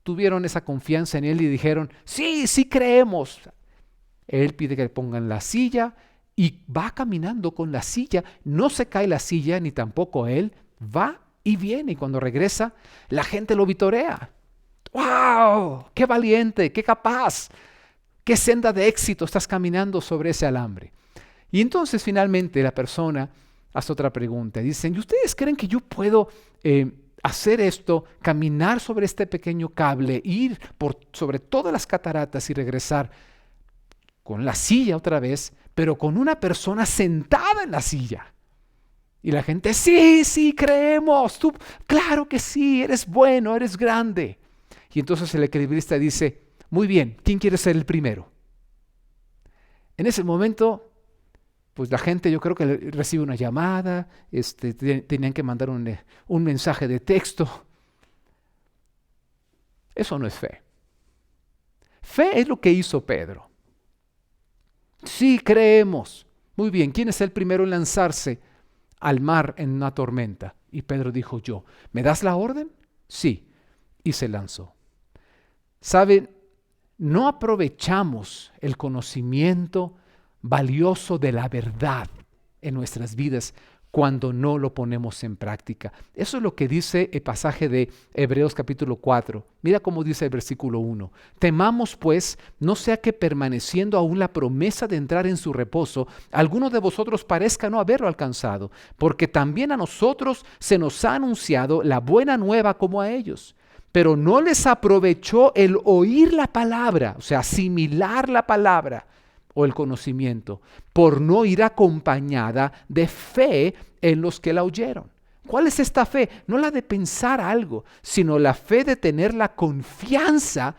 tuvieron esa confianza en él y dijeron, sí, sí creemos. Él pide que le pongan la silla y va caminando con la silla. No se cae la silla ni tampoco él. Va y viene. Y cuando regresa, la gente lo vitorea. ¡Wow! ¡Qué valiente! ¡Qué capaz! ¡Qué senda de éxito estás caminando sobre ese alambre! Y entonces finalmente la persona hace otra pregunta. Dicen, ¿y ustedes creen que yo puedo hacer esto, caminar sobre este pequeño cable, ir sobre todas las cataratas y regresar con la silla otra vez, pero con una persona sentada en la silla? Y la gente, sí, sí, creemos, tú, claro que sí, eres bueno, eres grande. Y entonces el equilibrista dice, muy bien, ¿quién quiere ser el primero? En ese momento, pues la gente, yo creo que recibe una llamada, tenían que mandar un mensaje de texto. Eso no es fe. Fe es lo que hizo Pedro. Sí, creemos. Muy bien, ¿quién es el primero en lanzarse al mar en una tormenta? Y Pedro dijo, yo. ¿Me das la orden? Sí. Y se lanzó. ¿Saben? No aprovechamos el conocimiento valioso de la verdad en nuestras vidas cuando no lo ponemos en práctica. Eso es lo que dice el pasaje de Hebreos capítulo 4. Mira cómo dice el versículo 1. Temamos pues, no sea que permaneciendo aún la promesa de entrar en su reposo, alguno de vosotros parezca no haberlo alcanzado, porque también a nosotros se nos ha anunciado la buena nueva como a ellos. Pero no les aprovechó el oír la palabra, o sea, asimilar la palabra o el conocimiento, por no ir acompañada de fe en los que la oyeron. ¿Cuál es esta fe? No la de pensar algo, sino la fe de tener la confianza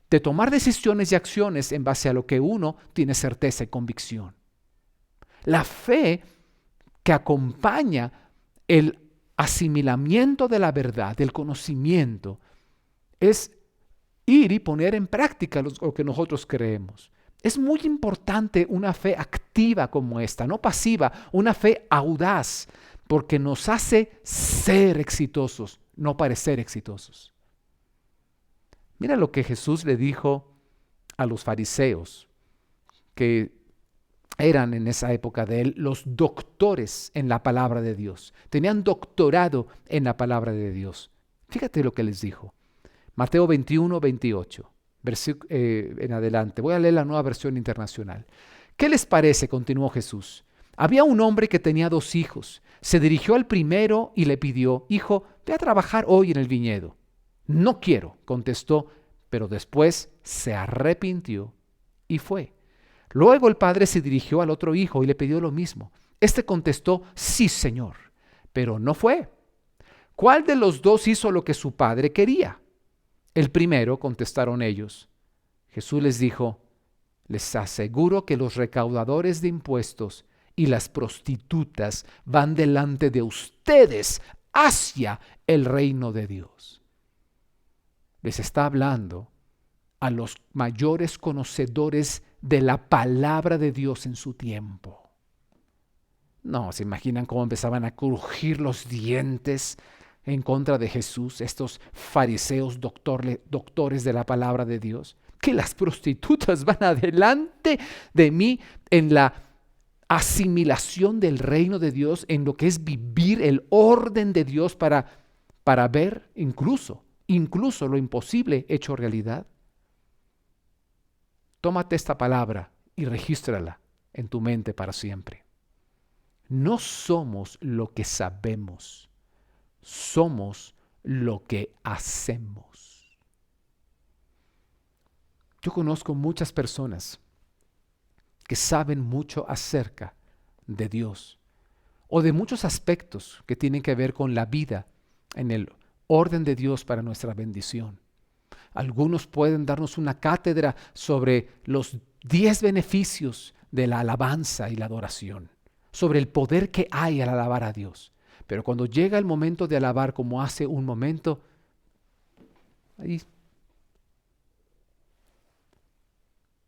de tomar decisiones y acciones en base a lo que uno tiene certeza y convicción. La fe que acompaña el asimilamiento de la verdad, del conocimiento, es ir y poner en práctica lo que nosotros creemos. Es muy importante una fe activa como esta, no pasiva, una fe audaz, porque nos hace ser exitosos, no parecer exitosos. Mira lo que Jesús le dijo a los fariseos, que eran en esa época de él los doctores en la palabra de Dios. Tenían doctorado en la palabra de Dios. Fíjate lo que les dijo. Mateo 21, 28. En adelante. Voy a leer la Nueva Versión Internacional. ¿Qué les parece? Continuó Jesús. Había un hombre que tenía 2 hijos. Se dirigió al primero y le pidió, hijo, ve a trabajar hoy en el viñedo. No quiero, contestó, pero después se arrepintió y fue. Luego el padre se dirigió al otro hijo y le pidió lo mismo. Este contestó, sí, señor, pero no fue. ¿Cuál de los 2 hizo lo que su padre quería? El primero, contestaron ellos. Jesús les dijo, les aseguro que los recaudadores de impuestos y las prostitutas van delante de ustedes hacia el reino de Dios. Les está hablando a los mayores conocedores de la palabra de Dios en su tiempo. No, ¿se imaginan cómo empezaban a crujir los dientes en contra de Jesús, estos fariseos doctores de la palabra de Dios? Que las prostitutas van adelante de mí en la asimilación del reino de Dios, en lo que es vivir el orden de Dios para ver incluso lo imposible hecho realidad. Tómate esta palabra y regístrala en tu mente para siempre. No somos lo que sabemos, somos lo que hacemos. Yo conozco muchas personas que saben mucho acerca de Dios o de muchos aspectos que tienen que ver con la vida en el orden de Dios para nuestra bendición. Algunos pueden darnos una cátedra sobre los 10 beneficios de la alabanza y la adoración, sobre el poder que hay al alabar a Dios. Pero cuando llega el momento de alabar como hace un momento, ahí.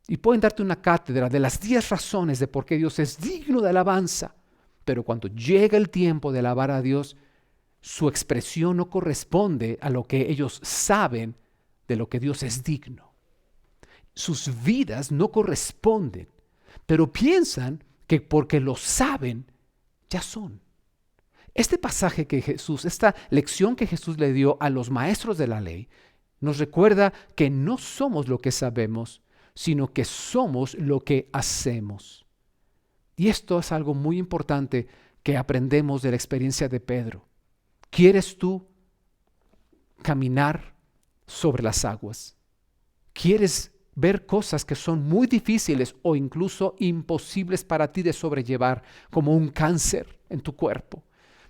Y pueden darte una cátedra de las 10 razones de por qué Dios es digno de alabanza. Pero cuando llega el tiempo de alabar a Dios, su expresión no corresponde a lo que ellos saben de lo que Dios es digno. Sus vidas no corresponden, pero piensan que porque lo saben, ya son. Este pasaje que Jesús, esta lección que Jesús le dio a los maestros de la ley, nos recuerda que no somos lo que sabemos, sino que somos lo que hacemos. Y esto es algo muy importante que aprendemos de la experiencia de Pedro. ¿Quieres tú caminar sobre las aguas? ¿Quieres ver cosas que son muy difíciles o incluso imposibles para ti de sobrellevar, como un cáncer en tu cuerpo,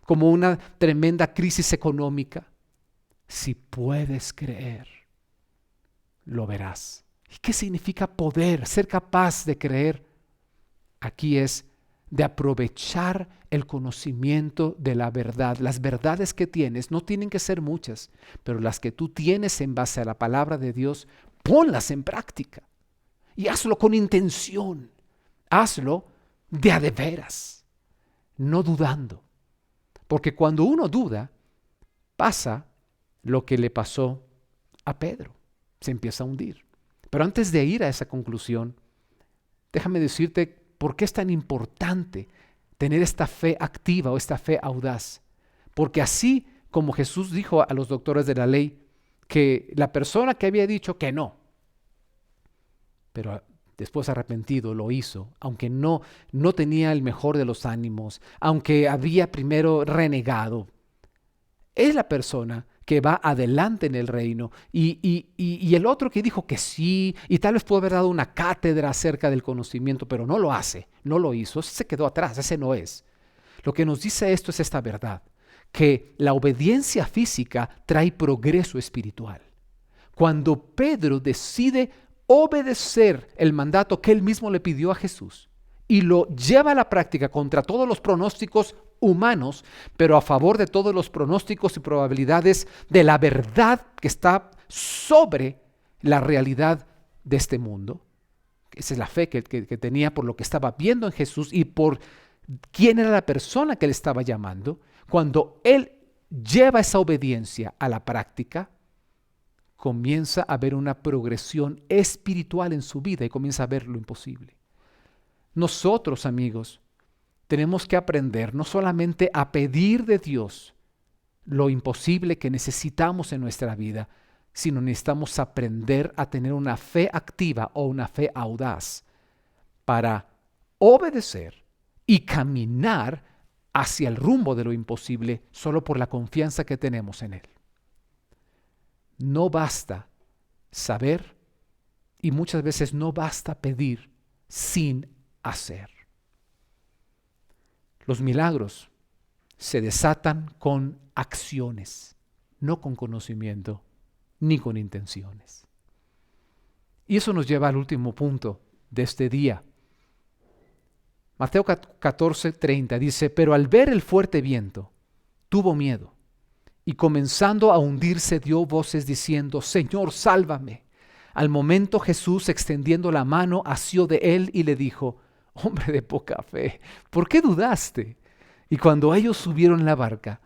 como una tremenda crisis económica? Si puedes creer, lo verás. ¿Y qué significa poder, ser capaz de creer? Aquí es de aprovechar el conocimiento de la verdad. Las verdades que tienes no tienen que ser muchas, pero las que tú tienes en base a la palabra de Dios, ponlas en práctica. Y hazlo con intención. Hazlo de a de veras, no dudando. Porque cuando uno duda, pasa lo que le pasó a Pedro. Se empieza a hundir. Pero antes de ir a esa conclusión, déjame decirte por qué es tan importante tener esta fe activa o esta fe audaz. Porque así como Jesús dijo a los doctores de la ley que la persona que había dicho que no, pero después arrepentido lo hizo, aunque no tenía el mejor de los ánimos, aunque había primero renegado, es la persona que va adelante en el reino. Y el otro que dijo que sí, y tal vez pudo haber dado una cátedra acerca del conocimiento, pero no lo hace, no lo hizo, ese se quedó atrás, ese no es. Lo que nos dice esto es esta verdad, que la obediencia física trae progreso espiritual. Cuando Pedro decide obedecer el mandato que él mismo le pidió a Jesús y lo lleva a la práctica contra todos los pronósticos humanos, pero a favor de todos los pronósticos y probabilidades de la verdad que está sobre la realidad de este mundo. Esa es la fe que tenía por lo que estaba viendo en Jesús y por quién era la persona que le estaba llamando. Cuando él lleva esa obediencia a la práctica, comienza a ver una progresión espiritual en su vida y comienza a ver lo imposible. Nosotros, amigos, tenemos que aprender no solamente a pedir de Dios lo imposible que necesitamos en nuestra vida, sino necesitamos aprender a tener una fe activa o una fe audaz para obedecer y caminar hacia el rumbo de lo imposible solo por la confianza que tenemos en Él. No basta saber y muchas veces no basta pedir sin hacer. Los milagros se desatan con acciones, no con conocimiento ni con intenciones. Y eso nos lleva al último punto de este día. Mateo 14:30 dice: pero al ver el fuerte viento, tuvo miedo, y comenzando a hundirse dio voces diciendo: Señor, sálvame. Al momento Jesús, extendiendo la mano, asió de él y le dijo: hombre de poca fe, ¿por qué dudaste? Y cuando ellos subieron en la barca,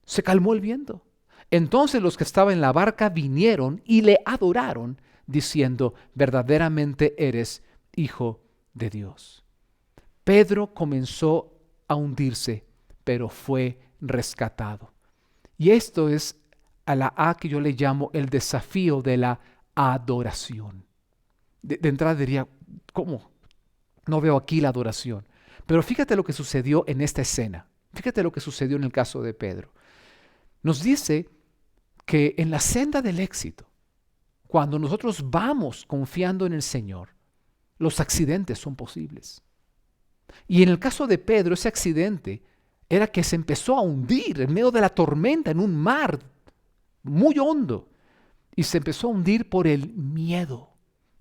se calmó el viento. Entonces los que estaban en la barca vinieron y le adoraron, diciendo: verdaderamente eres Hijo de Dios. Pedro comenzó a hundirse, pero fue rescatado. Y esto es a la A que yo le llamo el desafío de la adoración. De entrada diría, ¿cómo? No veo aquí la adoración. Pero fíjate lo que sucedió en esta escena. Fíjate lo que sucedió en el caso de Pedro. Nos dice que en la senda del éxito, cuando nosotros vamos confiando en el Señor, los accidentes son posibles. Y en el caso de Pedro, ese accidente era que se empezó a hundir en medio de la tormenta en un mar muy hondo. Y se empezó a hundir por el miedo.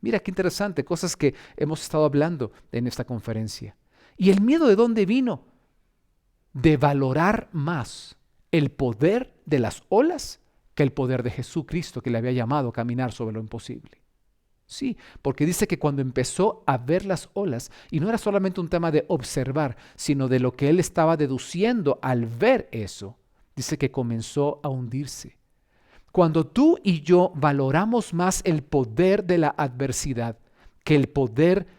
Mira qué interesante, cosas que hemos estado hablando en esta conferencia. ¿Y el miedo de dónde vino? De valorar más el poder de las olas que el poder de Jesucristo, que le había llamado a caminar sobre lo imposible. Sí, porque dice que cuando empezó a ver las olas, y no era solamente un tema de observar, sino de lo que él estaba deduciendo al ver eso, dice que comenzó a hundirse. Cuando tú y yo valoramos más el poder de la adversidad que el poder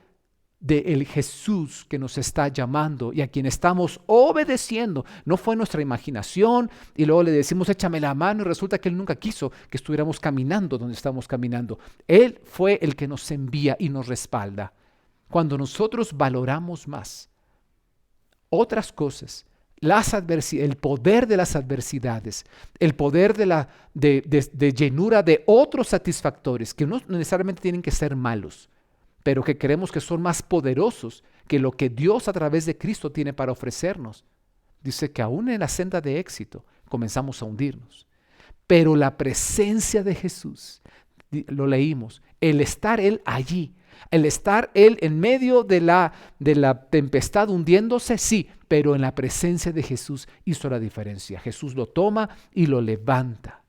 del Jesús que nos está llamando y a quien estamos obedeciendo, no fue nuestra imaginación y luego le decimos échame la mano y resulta que Él nunca quiso que estuviéramos caminando donde estamos caminando. Él fue el que nos envía y nos respalda. Cuando nosotros valoramos más otras cosas, el poder de las adversidades, el poder de llenura de otros satisfactores que no necesariamente tienen que ser malos, pero que creemos que son más poderosos que lo que Dios a través de Cristo tiene para ofrecernos. Dice que aún en la senda de éxito comenzamos a hundirnos. Pero la presencia de Jesús, lo leímos, el estar Él allí, el estar Él en medio de la tempestad hundiéndose, sí, pero en la presencia de Jesús hizo la diferencia. Jesús lo toma y lo levanta.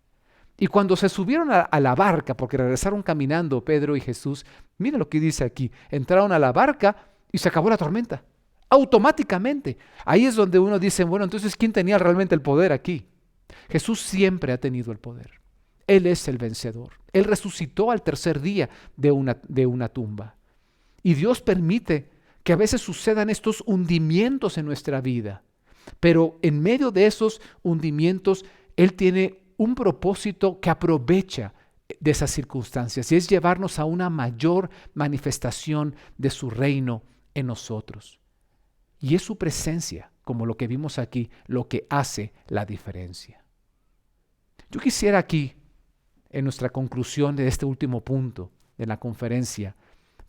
Y cuando se subieron a la barca, porque regresaron caminando Pedro y Jesús, mira lo que dice aquí, entraron a la barca y se acabó la tormenta, automáticamente. Ahí es donde uno dice, bueno, entonces ¿quién tenía realmente el poder aquí? Jesús siempre ha tenido el poder. Él es el vencedor. Él resucitó al tercer día de una tumba. Y Dios permite que a veces sucedan estos hundimientos en nuestra vida. Pero en medio de esos hundimientos, Él tiene un propósito que aprovecha de esas circunstancias y es llevarnos a una mayor manifestación de su reino en nosotros. Y es su presencia, como lo que vimos aquí, lo que hace la diferencia. Yo quisiera aquí, en nuestra conclusión de este último punto de la conferencia,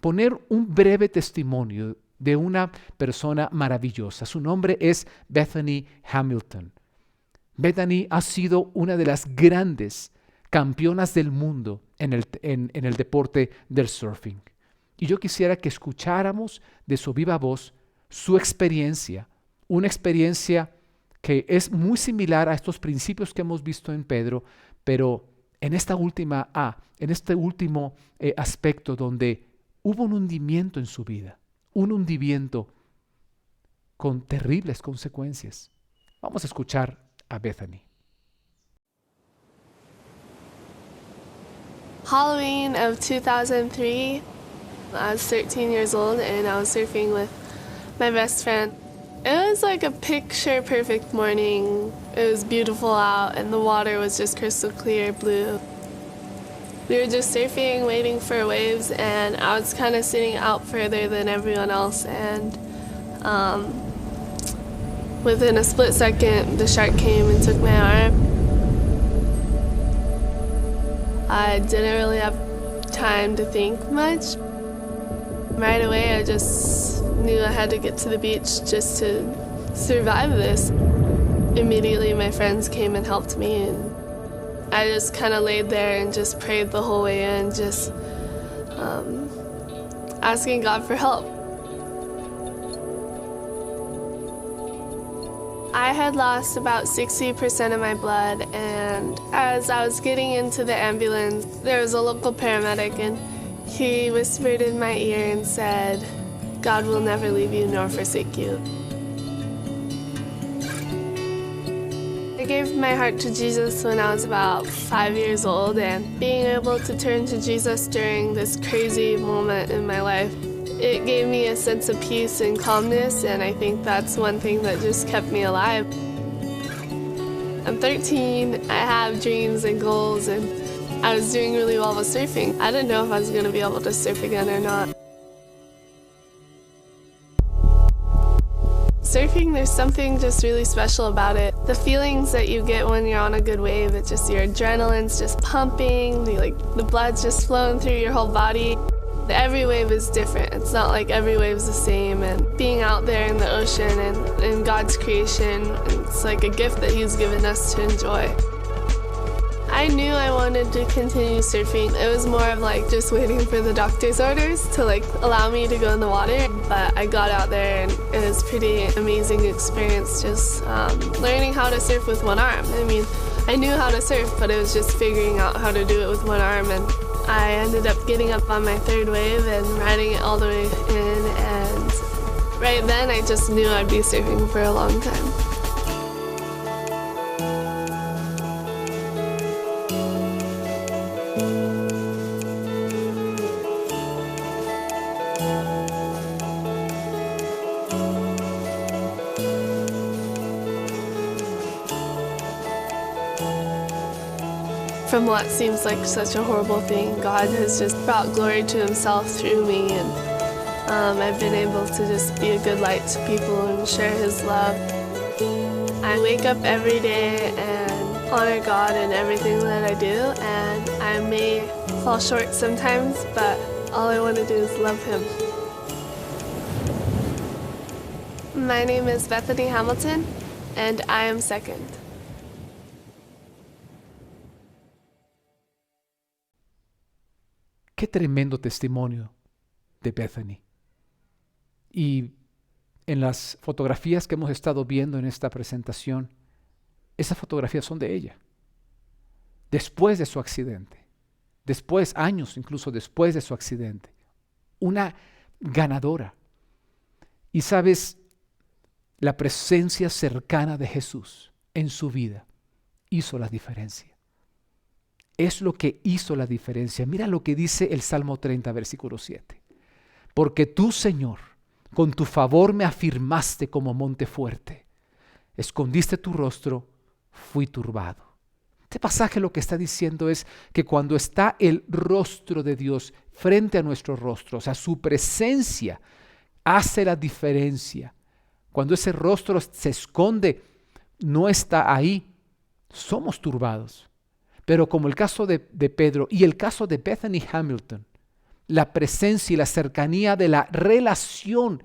poner un breve testimonio de una persona maravillosa. Su nombre es Bethany Hamilton. Bethany ha sido una de las grandes campeonas del mundo en el deporte del surfing. Y yo quisiera que escucháramos de su viva voz su experiencia, una experiencia que es muy similar a estos principios que hemos visto en Pedro, pero en este último aspecto donde hubo un hundimiento en su vida, un hundimiento con terribles consecuencias. Vamos a escuchar a Bethany. Halloween of 2003, I was 13 years old and I was surfing with my best friend. It was like a picture perfect morning. It was beautiful out and the water was just crystal clear blue. We were just surfing, waiting for waves, and I was kind of sitting out further than everyone else, and within a split second, the shark came and took my arm. I didn't really have time to think much. Right away, I just knew I had to get to the beach just to survive this. Immediately, my friends came and helped me, and I just kind of laid there and just prayed the whole way in, just asking God for help. I had lost about 60% of my blood, and as I was getting into the ambulance, there was a local paramedic, and he whispered in my ear and said, "God will never leave you nor forsake you." I gave my heart to Jesus when I was about 5 years old, and being able to turn to Jesus during this crazy moment in my life, it gave me a sense of peace and calmness, and I think that's one thing that just kept me alive. I'm 13, I have dreams and goals, and I was doing really well with surfing. I didn't know if I was going to be able to surf again or not. Surfing, there's something just really special about it. The feelings that you get when you're on a good wave, it just, your adrenaline's just pumping, the blood's just flowing through your whole body. Every wave is different. It's not like every wave's the same. And being out there in the ocean and in God's creation, it's like a gift that He's given us to enjoy. I knew I wanted to continue surfing. It was more of just waiting for the doctor's orders to allow me to go in the water. But I got out there and it was a pretty amazing experience just learning how to surf with one arm. I mean, I knew how to surf, but it was just figuring out how to do it with one arm. And I ended up getting up on my third wave and riding it all the way in. And right then I just knew I'd be surfing for a long time. From what seems like such a horrible thing, God has just brought glory to Himself through me, and I've been able to just be a good light to people and share His love. I wake up every day and honor God in everything that I do, and I may fall short sometimes, but all I want to do is love Him. My name is Bethany Hamilton, and I am second. Qué tremendo testimonio de Bethany. Y en las fotografías que hemos estado viendo en esta presentación, esas fotografías son de ella. Después de su accidente, años incluso después de su accidente, una ganadora. Y sabes, la presencia cercana de Jesús en su vida hizo la diferencia. Es lo que hizo la diferencia. Mira lo que dice el Salmo 30, versículo 7. Porque tú, Señor, con tu favor me afirmaste como monte fuerte. Escondiste tu rostro, fui turbado. Este pasaje lo que está diciendo es que cuando está el rostro de Dios frente a nuestro rostro, o sea, su presencia hace la diferencia. Cuando ese rostro se esconde, no está ahí, somos turbados. Pero como el caso de Pedro y el caso de Bethany Hamilton, la presencia y la cercanía de la relación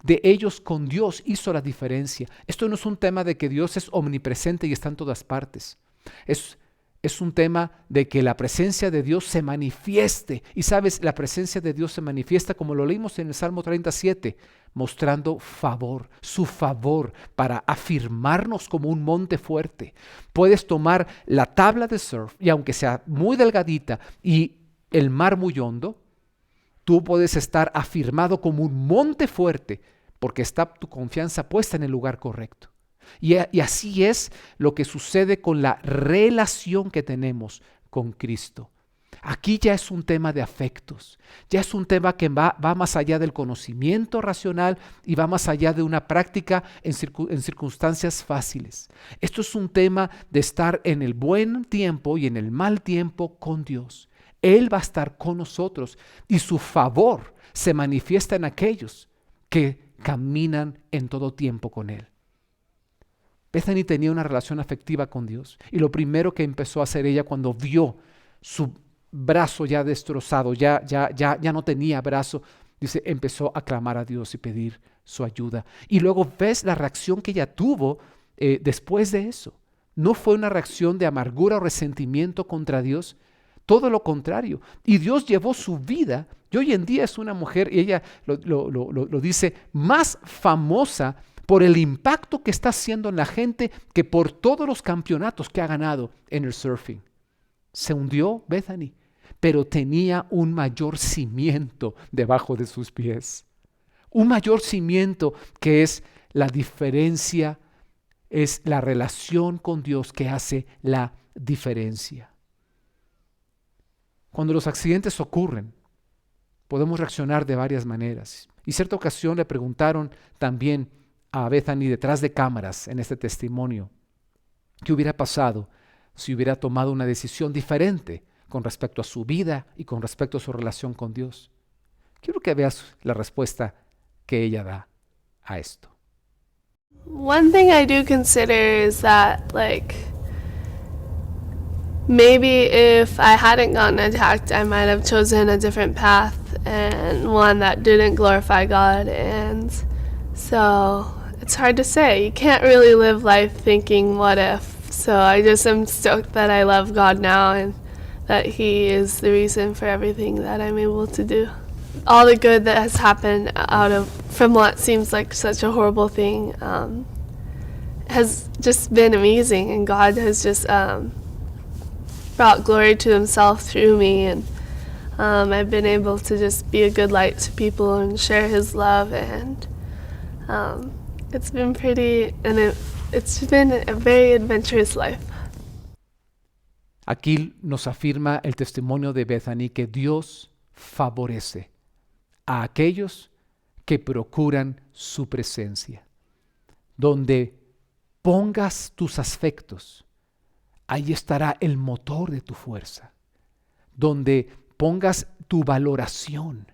de ellos con Dios hizo la diferencia. Esto no es un tema de que Dios es omnipresente y está en todas partes. Es un tema de que la presencia de Dios se manifieste. Y sabes, la presencia de Dios se manifiesta como lo leímos en el Salmo 37, mostrando favor, su favor para afirmarnos como un monte fuerte. Puedes tomar la tabla de surf y aunque sea muy delgadita y el mar muy hondo, tú puedes estar afirmado como un monte fuerte porque está tu confianza puesta en el lugar correcto. Y así es lo que sucede con la relación que tenemos con Cristo. Aquí ya es un tema de afectos, ya es un tema que va más allá del conocimiento racional y va más allá de una práctica en circunstancias fáciles. Esto es un tema de estar en el buen tiempo y en el mal tiempo con Dios. Él va a estar con nosotros y su favor se manifiesta en aquellos que caminan en todo tiempo con Él. Bethany tenía una relación afectiva con Dios y lo primero que empezó a hacer ella cuando vio su brazo ya destrozado, ya no tenía brazo, dice, empezó a clamar a Dios y pedir su ayuda. Y luego ves la reacción que ella tuvo después de eso. No fue una reacción de amargura o resentimiento contra Dios, todo lo contrario. Y Dios llevó su vida y hoy en día es una mujer, y ella lo dice, más famosa por el impacto que está haciendo en la gente que por todos los campeonatos que ha ganado en el surfing. Se hundió Bethany, pero tenía un mayor cimiento debajo de sus pies. Un mayor cimiento que es la diferencia, es la relación con Dios que hace la diferencia. Cuando los accidentes ocurren, podemos reaccionar de varias maneras. Y cierta ocasión le preguntaron también a Bethany detrás de cámaras en este testimonio, ¿qué hubiera pasado si hubiera tomado una decisión diferente con respecto a su vida y con respecto a su relación con Dios? Quiero que veas la respuesta que ella da a esto. One thing I do consider is that, like, maybe if I hadn't gotten attacked, I might have chosen a different path and one that didn't glorify God. And so it's hard to say. You can't really live life thinking, what if? So I just am stoked that I love God now and that He is the reason for everything that I'm able to do. All the good that has happened from what seems like such a horrible thing has just been amazing, and God has just brought glory to Himself through me, and I've been able to just be a good light to people and share His love, and it's been it's been a very adventurous life. Aquí nos afirma el testimonio de Bethany que Dios favorece a aquellos que procuran su presencia. Donde pongas tus afectos, ahí estará el motor de tu fuerza. Donde pongas tu valoración,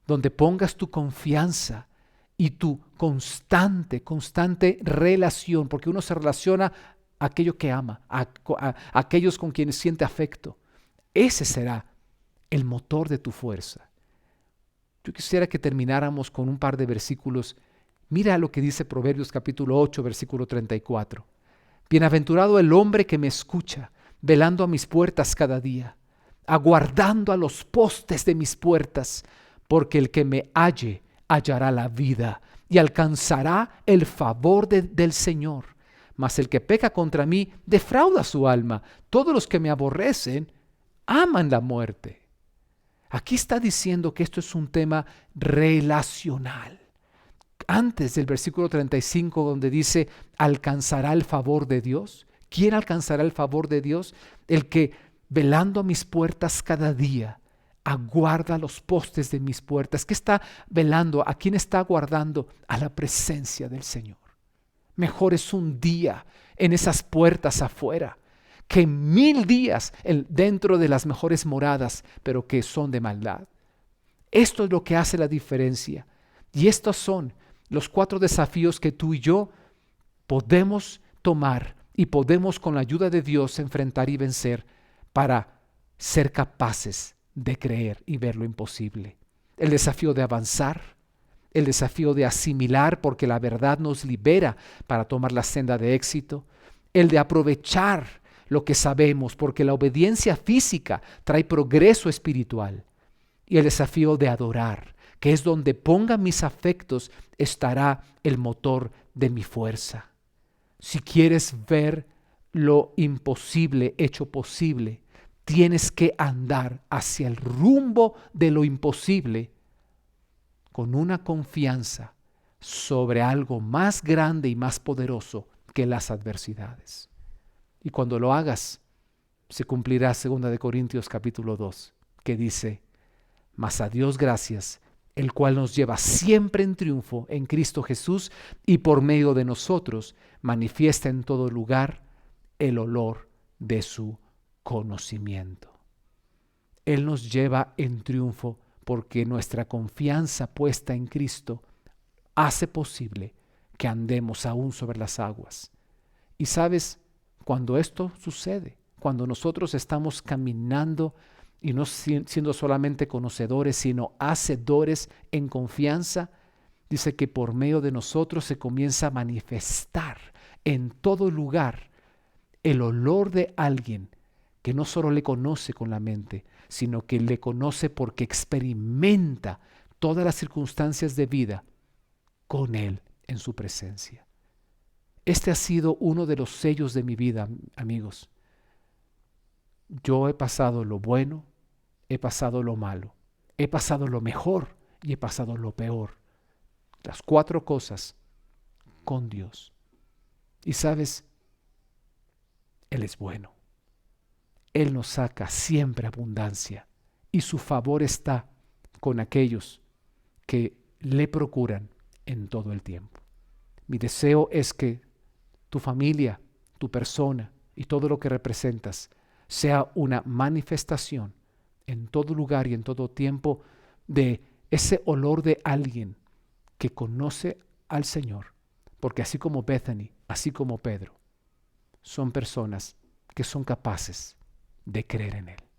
donde pongas tu confianza y tu constante relación, porque uno se relaciona a aquello que ama, a aquellos con quienes siente afecto. Ese será el motor de tu fuerza. Yo quisiera que termináramos con un par de versículos. Mira lo que dice Proverbios capítulo 8, versículo 34. Bienaventurado el hombre que me escucha, velando a mis puertas cada día, aguardando a los postes de mis puertas, porque el que me halle hallará la vida y alcanzará el favor del Señor. Mas el que peca contra mí defrauda su alma. Todos los que me aborrecen aman la muerte. Aquí está diciendo que esto es un tema relacional. Antes del versículo 35, donde dice, ¿alcanzará el favor de Dios? ¿Quién alcanzará el favor de Dios? El que, velando a mis puertas cada día, aguarda los postes de mis puertas. ¿Qué está velando? ¿A quién está aguardando? A la presencia del Señor. Mejor es un día en esas puertas afuera que 1000 días dentro de las mejores moradas, pero que son de maldad. Esto es lo que hace la diferencia. Y estos son los 4 desafíos que tú y yo podemos tomar y podemos, con la ayuda de Dios, enfrentar y vencer para ser capaces de creer y ver lo imposible. El desafío de avanzar, el desafío de asimilar, porque la verdad nos libera para tomar la senda de éxito, el de aprovechar lo que sabemos, porque la obediencia física trae progreso espiritual, y el desafío de adorar, que es donde ponga mis afectos, estará el motor de mi fuerza. Si quieres ver lo imposible hecho posible, tienes que andar hacia el rumbo de lo imposible con una confianza sobre algo más grande y más poderoso que las adversidades. Y cuando lo hagas, se cumplirá 2 Corintios capítulo 2, que dice, mas a Dios gracias, el cual nos lleva siempre en triunfo en Cristo Jesús, y por medio de nosotros manifiesta en todo lugar el olor de su conocimiento. Él nos lleva en triunfo porque nuestra confianza puesta en Cristo hace posible que andemos aún sobre las aguas. Y sabes, cuando esto sucede, cuando nosotros estamos caminando y no siendo solamente conocedores, sino hacedores en confianza, dice que por medio de nosotros se comienza a manifestar en todo lugar el olor de alguien que no solo le conoce con la mente, sino que le conoce porque experimenta todas las circunstancias de vida con Él en su presencia. Este ha sido uno de los sellos de mi vida, amigos. Yo he pasado lo bueno, he pasado lo malo, he pasado lo mejor y he pasado lo peor. Las 4 cosas con Dios. Y sabes, Él es bueno. Él nos saca siempre abundancia y su favor está con aquellos que le procuran en todo el tiempo. Mi deseo es que tu familia, tu persona y todo lo que representas sea una manifestación en todo lugar y en todo tiempo de ese olor de alguien que conoce al Señor, Porque así como Bethany, así como Pedro, son personas que son capaces de creer en Él.